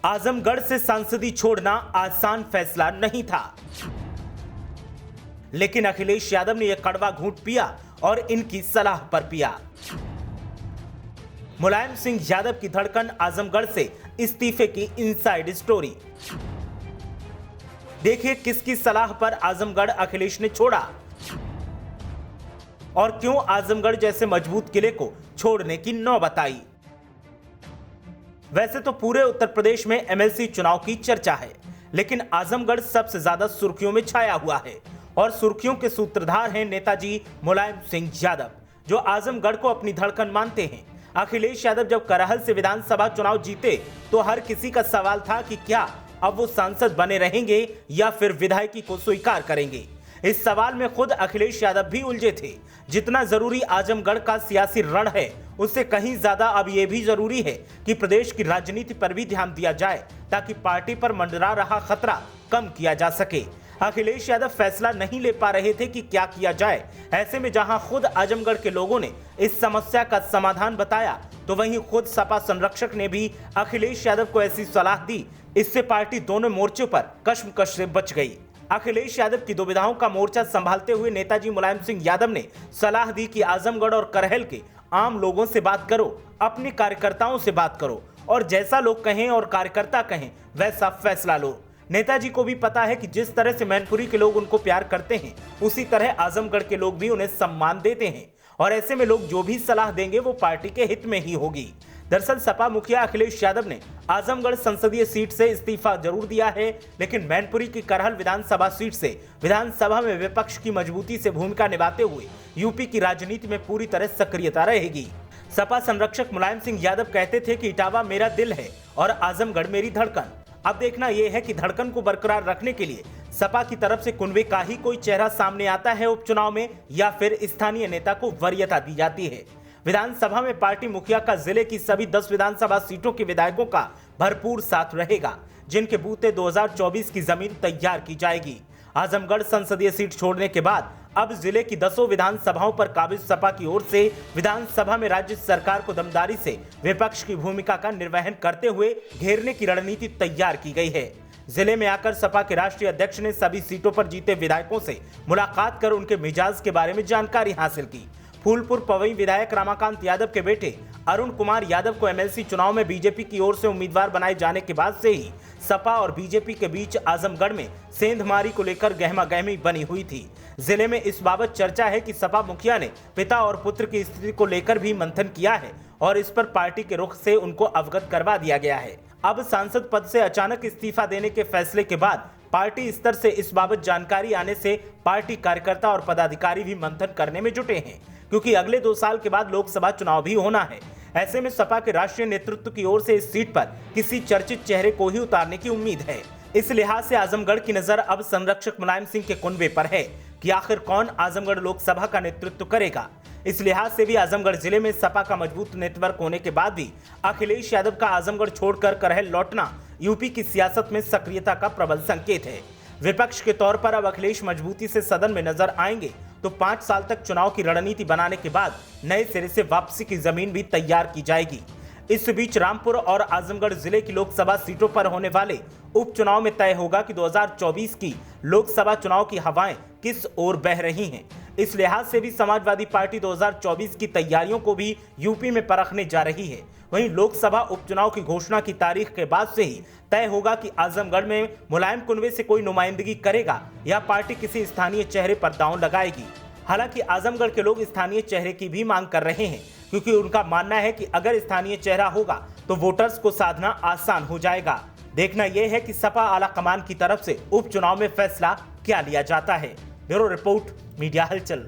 आजमगढ़ से सांसदी छोड़ना आसान फैसला नहीं था, लेकिन अखिलेश यादव ने यह कड़वा घूंट पिया और इनकी सलाह पर पिया। मुलायम सिंह यादव की धड़कन आजमगढ़ से इस्तीफे की इनसाइड स्टोरी। देखिए किसकी सलाह पर आजमगढ़ अखिलेश ने छोड़ा और क्यों आजमगढ़ जैसे मजबूत किले को छोड़ने की नौबत आई। वैसे तो पूरे उत्तर प्रदेश में एमएलसी चुनाव की चर्चा है, लेकिन आजमगढ़ सबसे ज्यादा सुर्खियों में छाया हुआ है और सुर्खियों के सूत्रधार हैं नेताजी मुलायम सिंह यादव, जो आजमगढ़ को अपनी धड़कन मानते हैं। अखिलेश यादव जब करहल से विधानसभा चुनाव जीते तो हर किसी का सवाल था कि क्या अब वो सांसद बने रहेंगे या फिर विधायकी को स्वीकार करेंगे। इस सवाल में खुद अखिलेश यादव भी उलझे थे। जितना जरूरी आजमगढ़ का सियासी रण है, उससे कहीं ज्यादा अब यह भी जरूरी है कि प्रदेश की राजनीति पर भी ध्यान दिया जाए, ताकि पार्टी पर मंडरा रहा खतरा कम किया जा सके। अखिलेश यादव फैसला नहीं ले पा रहे थे कि क्या किया जाए। ऐसे में जहां खुद आजमगढ़ के लोगों ने इस समस्या का समाधान बताया, तो वहीं खुद सपा संरक्षक ने भी अखिलेश यादव को ऐसी सलाह दी। इससे पार्टी दोनों मोर्चों पर कश्मकश से बच गई। अखिलेश यादव की दुविधाओं का मोर्चा संभालते हुए नेताजी मुलायम सिंह यादव ने सलाह दी कि आजमगढ़ और करहल के आम लोगों से बात करो, अपने कार्यकर्ताओं से बात करो और जैसा लोग कहें और कार्यकर्ता कहें वैसा फैसला लो। नेताजी को भी पता है कि जिस तरह से मैनपुरी के लोग उनको प्यार करते हैं, उसी तरह आजमगढ़ के लोग भी उन्हें सम्मान देते हैं और ऐसे में लोग जो भी सलाह देंगे वो पार्टी के हित में ही होगी। दरअसल सपा मुखिया अखिलेश यादव ने आजमगढ़ संसदीय सीट से इस्तीफा जरूर दिया है, लेकिन मैनपुरी की करहल विधानसभा सीट से विधानसभा में विपक्ष की मजबूती से भूमिका निभाते हुए यूपी की राजनीति में पूरी तरह सक्रियता रहेगी। सपा संरक्षक मुलायम सिंह यादव कहते थे कि इटावा मेरा दिल है और आजमगढ़ मेरी धड़कन। अब देखना यह है कि धड़कन को बरकरार रखने के लिए सपा की तरफ से कुनबे का ही कोई चेहरा सामने आता है उपचुनाव में, या फिर स्थानीय नेता को वरीयता दी जाती है। विधानसभा में पार्टी मुखिया का जिले की सभी 10 विधानसभा सीटों के विधायकों का भरपूर साथ रहेगा, जिनके बूते 2024 की जमीन तैयार की जाएगी। आजमगढ़ संसदीय सीट छोड़ने के बाद अब जिले की 10 विधानसभाओं पर काबिज सपा की ओर से विधानसभा में राज्य सरकार को दमदारी से विपक्ष की भूमिका का निर्वहन करते हुए घेरने की रणनीति तैयार की गई है। जिले में आकर सपा के राष्ट्रीय अध्यक्ष ने सभी सीटों पर जीते विधायकों से मुलाकात कर उनके मिजाज के बारे में जानकारी हासिल की। फूलपुर पवई विधायक रमाकांत यादव के बेटे अरुण कुमार यादव को एमएलसी चुनाव में बीजेपी की ओर से उम्मीदवार बनाए जाने के बाद से ही सपा और बीजेपी के बीच आजमगढ़ में सेंधमारी को लेकर गहमागहमी बनी हुई थी। जिले में इस बाबत चर्चा है कि सपा मुखिया ने पिता और पुत्र की स्थिति को लेकर भी मंथन किया है और इस पर पार्टी के रुख से उनको अवगत करवा दिया गया है। अब सांसद पद से अचानक इस्तीफा देने के फैसले के बाद पार्टी स्तर से इस बाबत जानकारी आने से पार्टी कार्यकर्ता और पदाधिकारी भी मंथन करने में जुटे हैं, क्योंकि अगले 2 साल के बाद लोकसभा चुनाव भी होना है। ऐसे में सपा के राष्ट्रीय नेतृत्व की ओर से इस सीट पर किसी चर्चित चेहरे को ही उतारने की उम्मीद है। इस लिहाज से आजमगढ़ की नजर अब संरक्षक मुलायम सिंह के कुनबे पर है कि आखिर कौन आजमगढ़ लोकसभा का नेतृत्व करेगा। इस लिहाज से भी आजमगढ़ जिले में सपा का मजबूत नेटवर्क होने के बाद भी अखिलेश यादव का आजमगढ़ छोड़कर करहल लौटना यूपी की सियासत में सक्रियता का प्रबल संकेत है। विपक्ष के तौर पर अब अखिलेश मजबूती से सदन में नजर आएंगे तो 5 साल तक चुनाव की रणनीति बनाने के बाद नए सिरे से वापसी की जमीन भी तैयार की जाएगी। इस बीच रामपुर और आजमगढ़ जिले की लोकसभा सीटों पर होने वाले उपचुनाव में तय होगा कि 2024 की लोकसभा चुनाव की हवाएं किस ओर बह रही हैं। इस लिहाज से भी समाजवादी पार्टी 2024 की तैयारियों को भी यूपी में परखने जा रही है। वहीं लोकसभा उपचुनाव की घोषणा की तारीख के बाद से ही तय होगा कि आजमगढ़ में मुलायम कुनबे से कोई नुमाइंदगी करेगा या पार्टी किसी स्थानीय चेहरे पर दांव लगाएगी। हालांकि आजमगढ़ के लोग स्थानीय चेहरे की भी मांग कर रहे हैं, क्योंकि उनका मानना है कि अगर स्थानीय चेहरा होगा तो वोटर्स को साधना आसान हो जाएगा। देखना यह है कि सपा आला कमान की तरफ से उपचुनाव में फैसला क्या लिया जाता है। ब्यूरो रिपोर्ट, मीडिया हलचल।